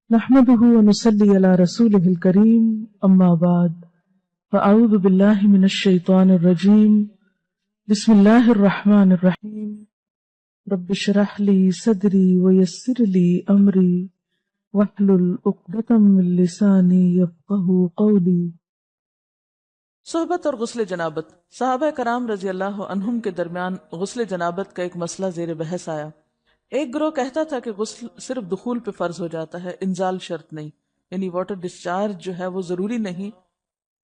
نحمده ونصلي على رسوله الكريم أما بعد فأعوذ بالله من الشيطان الرجيم بسم الله الرحمن الرحيم رب اشرح لي صدري ويسر لي أمري واحلل عقدة من لساني يفقهوا قولي۔ صحبت اور غسل جنابت۔ صحابہ کرام رضی اللہ عنہم کے درمیان غسل جنابت کا ایک مسئلہ زیر بحث آیا۔ ایک گروہ کہتا تھا کہ غسل صرف دخول پہ فرض ہو جاتا ہے، انزال شرط نہیں، یعنی واٹر ڈسچارج جو ہے وہ ضروری نہیں۔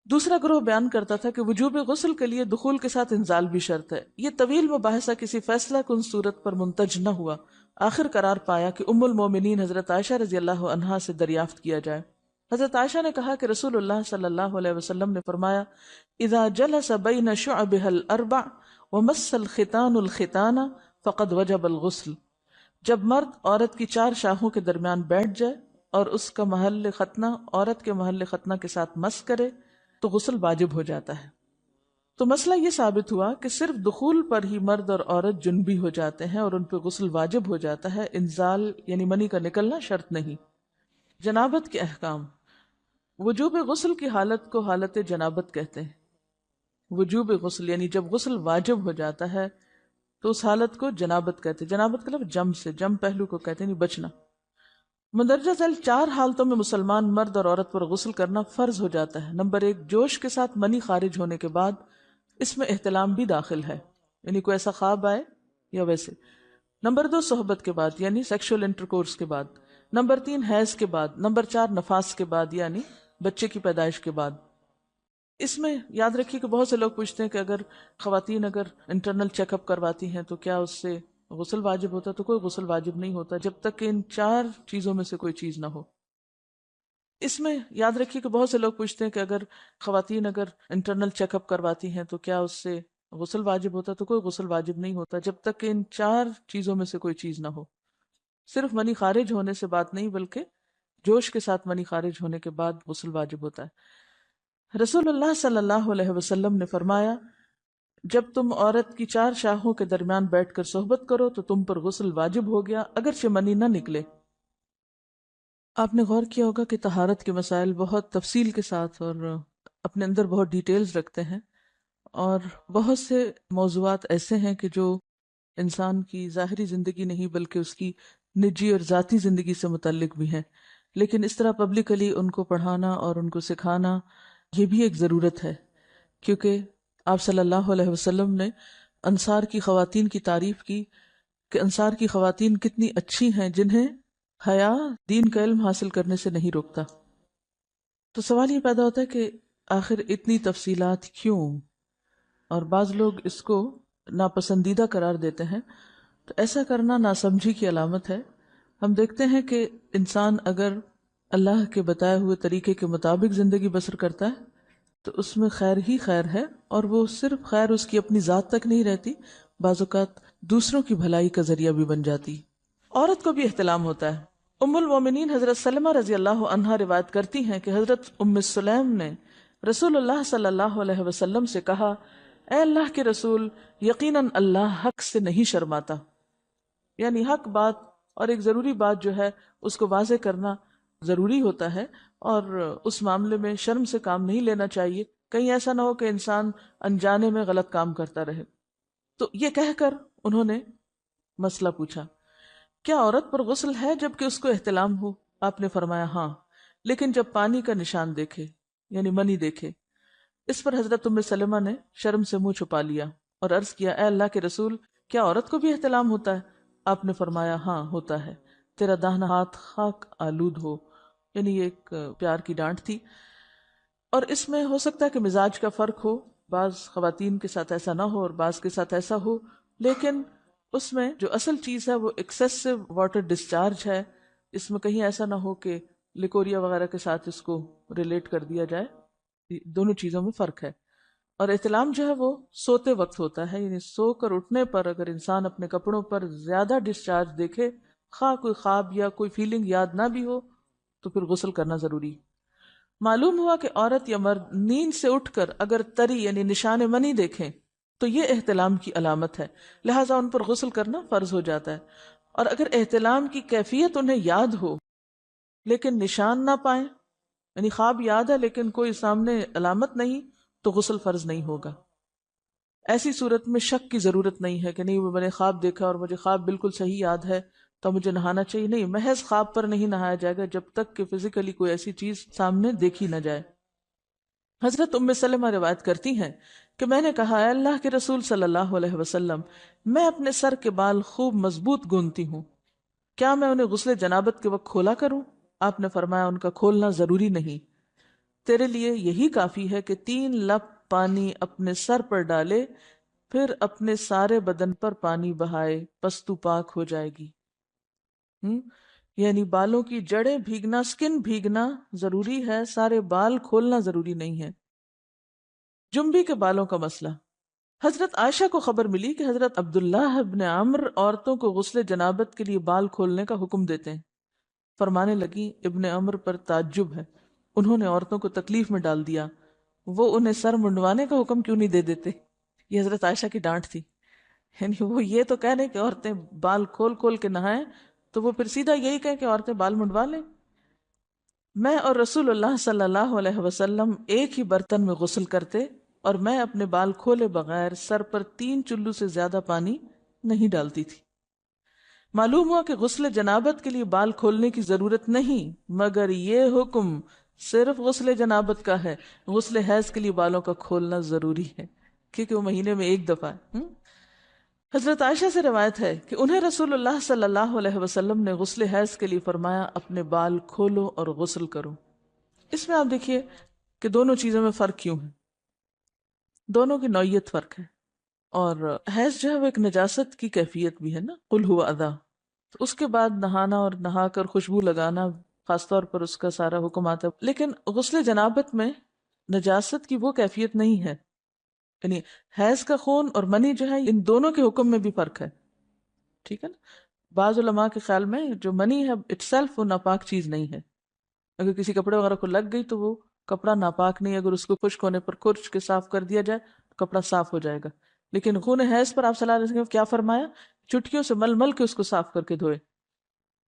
دوسرا گروہ بیان کرتا تھا کہ وجوب غسل کے لیے دخول کے ساتھ انزال بھی شرط ہے۔ یہ طویل مباحثہ کسی فیصلہ کن صورت پر منتج نہ ہوا۔ آخر قرار پایا کہ ام المومنین حضرت عائشہ رضی اللہ عنہا سے دریافت کیا جائے۔ حضرت عائشہ نے کہا کہ رسول اللہ صلی اللہ علیہ وسلم نے فرمایا، اذا جلس بین شعبها الاربع ومس الختان الختان فقد وجب الغسل۔ جب مرد عورت کی چار شاخوں کے درمیان بیٹھ جائے اور اس کا محل ختنہ عورت کے محل ختنہ کے ساتھ مس کرے تو غسل واجب ہو جاتا ہے۔ تو مسئلہ یہ ثابت ہوا کہ صرف دخول پر ہی مرد اور عورت جنبی ہو جاتے ہیں اور ان پہ غسل واجب ہو جاتا ہے، انزال یعنی منی کا نکلنا شرط نہیں۔ جنابت کے احکام۔ وجوب غسل کی حالت کو حالت جنابت کہتے ہیں۔ وجوب غسل یعنی جب غسل واجب ہو جاتا ہے تو اس حالت کو جنابت کہتے ہیں۔ جنابت کا لفظ جم سے، جم پہلو کو کہتے ہیں، نہیں بچنا۔ مندرجہ ذیل چار حالتوں میں مسلمان مرد اور عورت پر غسل کرنا فرض ہو جاتا ہے۔ نمبر 1، جوش کے ساتھ منی خارج ہونے کے بعد، اس میں احتلام بھی داخل ہے، یعنی کوئی ایسا خواب آئے یا ویسے۔ نمبر 2، صحبت کے بعد یعنی سیکشول انٹرکورس کے بعد۔ نمبر 3، حیض کے بعد۔ نمبر 4، نفاس کے بعد یعنی بچے کی پیدائش کے بعد۔ اس میں یاد رکھیے کہ بہت سے لوگ پوچھتے ہیں کہ اگر خواتین انٹرنل چیک اپ کرواتی ہیں تو کیا اس سے غسل واجب ہوتا ہے؟ تو کوئی غسل واجب نہیں ہوتا جب تک کہ ان چار چیزوں میں سے کوئی چیز نہ ہو۔ اس میں یاد رکھیے کہ بہت سے لوگ پوچھتے ہیں کہ اگر خواتین انٹرنل چیک اپ کرواتی ہیں تو کیا اس سے غسل واجب ہوتا ہے؟ تو کوئی غسل واجب نہیں ہوتا جب تک کہ ان چار چیزوں میں سے کوئی چیز نہ ہو۔ صرف منی خارج ہونے سے بات نہیں، بلکہ جوش کے ساتھ منی خارج ہونے کے بعد غسل واجب ہوتا ہے۔ رسول اللہ صلی اللہ علیہ وسلم نے فرمایا، جب تم عورت کی چار شاخوں کے درمیان بیٹھ کر صحبت کرو تو تم پر غسل واجب ہو گیا، اگرچہ منی نہ نکلے۔ آپ نے غور کیا ہوگا کہ طہارت کے مسائل بہت تفصیل کے ساتھ اور اپنے اندر بہت ڈیٹیلز رکھتے ہیں، اور بہت سے موضوعات ایسے ہیں کہ جو انسان کی ظاہری زندگی نہیں بلکہ اس کی نجی اور ذاتی زندگی سے متعلق بھی ہیں، لیکن اس طرح پبلکلی ان کو پڑھانا اور ان کو سکھانا یہ بھی ایک ضرورت ہے، کیونکہ آپ صلی اللہ علیہ وسلم نے انصار کی خواتین کی تعریف کی کہ انصار کی خواتین کتنی اچھی ہیں جنہیں حیا دین کا علم حاصل کرنے سے نہیں روکتا۔ تو سوال یہ پیدا ہوتا ہے کہ آخر اتنی تفصیلات کیوں؟ اور بعض لوگ اس کو ناپسندیدہ قرار دیتے ہیں، تو ایسا کرنا ناسمجھی کی علامت ہے۔ ہم دیکھتے ہیں کہ انسان اگر اللہ کے بتائے ہوئے طریقے کے مطابق زندگی بسر کرتا ہے تو اس میں خیر ہی خیر ہے، اور وہ صرف خیر اس کی اپنی ذات تک نہیں رہتی، بعض اوقات دوسروں کی بھلائی کا ذریعہ بھی بن جاتی۔ عورت کو بھی احتلام ہوتا ہے۔ ام المومنین حضرت سلمہ رضی اللہ عنہا روایت کرتی ہیں کہ حضرت ام سلیم نے رسول اللہ صلی اللہ علیہ وسلم سے کہا، اے اللہ کے رسول، یقیناً اللہ حق سے نہیں شرماتا، یعنی حق بات اور ایک ضروری بات جو ہے اس کو واضح کرنا ضروری ہوتا ہے، اور اس معاملے میں شرم سے کام نہیں لینا چاہیے، کہیں ایسا نہ ہو کہ انسان انجانے میں غلط کام کرتا رہے۔ تو یہ کہہ کر انہوں نے مسئلہ پوچھا، کیا عورت پر غسل ہے جبکہ اس کو احتلام ہو؟ آپ نے فرمایا ہاں، لیکن جب پانی کا نشان دیکھے یعنی منی دیکھے۔ اس پر حضرت ام سلمہ نے شرم سے منہ چھپا لیا اور عرض کیا، اے اللہ کے رسول، کیا عورت کو بھی احتلام ہوتا ہے؟ آپ نے فرمایا ہاں ہوتا ہے، تیرا داہنا ہاتھ خاک آلود ہو، یعنی یہ ایک پیار کی ڈانٹ تھی۔ اور اس میں ہو سکتا ہے کہ مزاج کا فرق ہو، بعض خواتین کے ساتھ ایسا نہ ہو اور بعض کے ساتھ ایسا ہو، لیکن اس میں جو اصل چیز ہے وہ ایکسیسو واٹر ڈسچارج ہے۔ اس میں کہیں ایسا نہ ہو کہ لیکوریا وغیرہ کے ساتھ اس کو ریلیٹ کر دیا جائے، دونوں چیزوں میں فرق ہے۔ اور احتلام جو ہے وہ سوتے وقت ہوتا ہے، یعنی سو کر اٹھنے پر اگر انسان اپنے کپڑوں پر زیادہ ڈسچارج دیکھے، خواہ کوئی خواب یا کوئی فیلنگ یاد نہ بھی ہو، تو پھر غسل کرنا ضروری۔ معلوم ہوا کہ عورت یا مرد نیند سے اٹھ کر اگر تری یعنی نشان منی دیکھیں تو یہ احتلام کی علامت ہے، لہٰذا ان پر غسل کرنا فرض ہو جاتا ہے۔ اور اگر احتلام کی کیفیت انہیں یاد ہو لیکن نشان نہ پائیں، یعنی خواب یاد ہے لیکن کوئی سامنے علامت نہیں، تو غسل فرض نہیں ہوگا۔ ایسی صورت میں شک کی ضرورت نہیں ہے کہ نہیں میں نے خواب دیکھا اور مجھے خواب بالکل صحیح یاد ہے تو مجھے نہانا چاہیے، نہیں، محض خواب پر نہیں نہایا جائے گا جب تک کہ فزیکلی کوئی ایسی چیز سامنے دیکھی نہ جائے۔ حضرت ام سلمہ روایت کرتی ہیں کہ میں نے کہا، اے اللہ کے رسول صلی اللہ علیہ وسلم، میں اپنے سر کے بال خوب مضبوط گونتی ہوں، کیا میں انہیں غسل جنابت کے وقت کھولا کروں؟ آپ نے فرمایا، ان کا کھولنا ضروری نہیں، تیرے لیے یہی کافی ہے کہ 3 لپ پانی اپنے سر پر ڈالے، پھر اپنے سارے بدن پر پانی بہائے، پس تو پاک ہو جائے گی۔ یعنی بالوں کی جڑیں بھیگنا، سکن بھیگنا ضروری ہے، سارے بال کھولنا ضروری نہیں ہے۔ جنبی کے بالوں کا مسئلہ، حضرت عائشہ کو خبر ملی کہ حضرت عبداللہ ابن عمرو عورتوں کو غسل جنابت کے لیے بال کھولنے کا حکم دیتے ہیں۔ فرمانے لگی، ابن عمرو پر تعجب ہے، انہوں نے عورتوں کو تکلیف میں ڈال دیا، وہ انہیں سر منڈوانے کا حکم کیوں نہیں دے دیتے؟ یہ حضرت عائشہ کی ڈانٹ تھی، یعنی وہ یہ تو کہہ رہے کہ عورتیں بال کھول کھول کے نہائیں، تو وہ پھر سیدھا یہی کہیں کہ عورتیں بال منڈوا لیں۔ میں اور رسول اللہ صلی اللہ علیہ وسلم ایک ہی برتن میں غسل کرتے، اور میں اپنے بال کھولے بغیر سر پر 3 چلو سے زیادہ پانی نہیں ڈالتی تھی۔ معلوم ہوا کہ غسل جنابت کے لیے بال کھولنے کی ضرورت نہیں، مگر یہ حکم صرف غسل جنابت کا ہے، غسل حیض کے لیے بالوں کا کھولنا ضروری ہے کیونکہ وہ مہینے میں ایک دفعہ ہے۔ حضرت عائشہ سے روایت ہے کہ انہیں رسول اللہ صلی اللہ علیہ وسلم نے غسل حیض کے لیے فرمایا، اپنے بال کھولو اور غسل کرو۔ اس میں آپ دیکھیے کہ دونوں چیزوں میں فرق کیوں ہے، دونوں کی نوعیت فرق ہے، اور حیض جو ہے وہ ایک نجاست کی کیفیت بھی ہے نا، قل ہوا اذی، تو اس کے بعد نہانا اور نہا کر خوشبو لگانا خاص طور پر اس کا سارا حکم آتا ہے، لیکن غسل جنابت میں نجاست کی وہ کیفیت نہیں ہے، یعنی حیض کا خون اور منی جو ہے ان دونوں کے حکم میں بھی فرق ہے، ٹھیک ہے نا۔ بعض علماء کے خیال میں جو منی ہے اٹ سیلف وہ ناپاک چیز نہیں ہے، اگر کسی کپڑے وغیرہ کو لگ گئی تو وہ کپڑا ناپاک نہیں، اگر اس کو خشک ہونے پر خرچ کے صاف کر دیا جائے تو کپڑا صاف ہو جائے گا۔ لیکن خون حیض پر آپ صلی اللہ علیہ وسلم کیا فرمایا، چٹکیوں سے مل مل کے اس کو صاف کر کے دھوئے،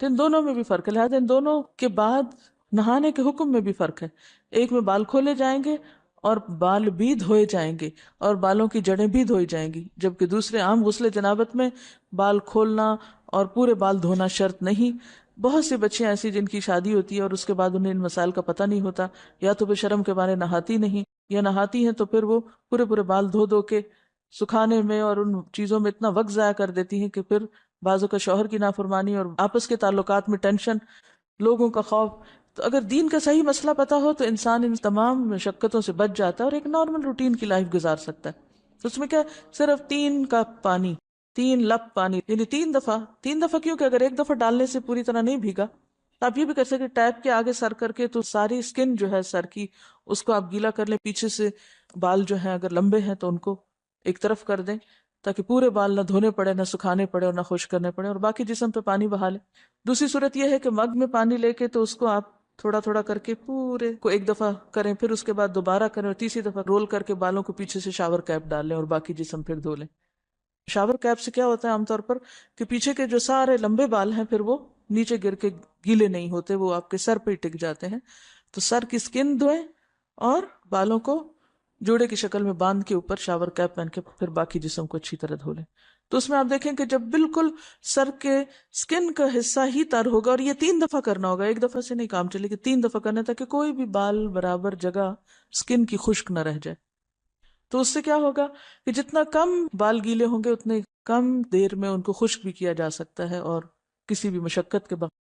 تو ان دونوں میں بھی فرق ہے، لہٰذا ان دونوں کے بعد نہانے کے حکم میں بھی فرق ہے، ایک میں بال کھولے جائیں گے اور بال بھی دھوئے جائیں گے اور بالوں کی جڑیں بھی دھوئی جائیں گی، جبکہ دوسرے عام غسل جنابت میں بال کھولنا اور پورے بال دھونا شرط نہیں۔ بہت سی بچیاں ایسی جن کی شادی ہوتی ہے اور اس کے بعد انہیں ان مسائل کا پتہ نہیں ہوتا، یا تو وہ شرم کے مارے نہاتی نہیں، یا نہاتی ہیں تو پھر وہ پورے بال دھو دھو کے سکھانے میں اور ان چیزوں میں اتنا وقت ضائع کر دیتی ہیں کہ پھر بعضوں کا شوہر کی نافرمانی اور آپس کے تعلقات میں ٹینشن، لوگوں کا خوف۔ تو اگر دین کا صحیح مسئلہ پتا ہو تو انسان ان تمام مشقتوں سے بچ جاتا ہے اور ایک نارمل روٹین کی لائف گزار سکتا ہے۔ تو اس میں کیا، صرف 3 کپ پانی، 3 لپ پانی، یعنی 3 دفعہ کیوں کہ اگر ایک دفعہ ڈالنے سے پوری طرح نہیں بھیگا تو آپ یہ بھی کر سکتے ٹیپ کے آگے سر کر کے، تو ساری اسکن جو ہے سر کی اس کو آپ گیلا کر لیں، پیچھے سے بال جو ہیں اگر لمبے ہیں تو ان کو ایک طرف کر دیں تاکہ پورے بال نہ دھونے پڑے، نہ سکھانے پڑے اور نہ خشک کرنے پڑے، اور باقی جسم پہ پانی بہا لیں۔ دوسری صورت یہ ہے کہ مگ میں پانی لے کے تو اس کو آپ تھوڑا تھوڑا کر کے پورے کو ایک دفعہ کریں، پھر اس کے بعد دوبارہ کریں، اور تیسری دفعہ رول کر کے بالوں کو پیچھے سے شاور کیپ ڈال لیں اور باقی جسم پھر دھو لیں۔ شاور کیپ سے کیا ہوتا ہے عام طور پر کہ پیچھے کے جو سارے لمبے بال ہیں پھر وہ نیچے گر کے گیلے نہیں ہوتے، وہ آپ کے سر پہ ہی ٹک جاتے ہیں۔ تو سر کی سکن دھوئیں اور بالوں کو جوڑے کی شکل میں باندھ کے اوپر شاور کیپ پہن کے پھر باقی جسم کو اچھی طرح دھو لیں۔ تو اس میں آپ دیکھیں کہ جب بالکل سر کے سکن کا حصہ ہی تر ہوگا، اور یہ 3 دفعہ کرنا ہوگا، ایک دفعہ سے نہیں کام چلے گا، 3 دفعہ کرنا تاکہ کوئی بھی بال برابر جگہ سکن کی خشک نہ رہ جائے۔ تو اس سے کیا ہوگا کہ جتنا کم بال گیلے ہوں گے اتنے کم دیر میں ان کو خشک بھی کیا جا سکتا ہے اور کسی بھی مشقت کے بغیر۔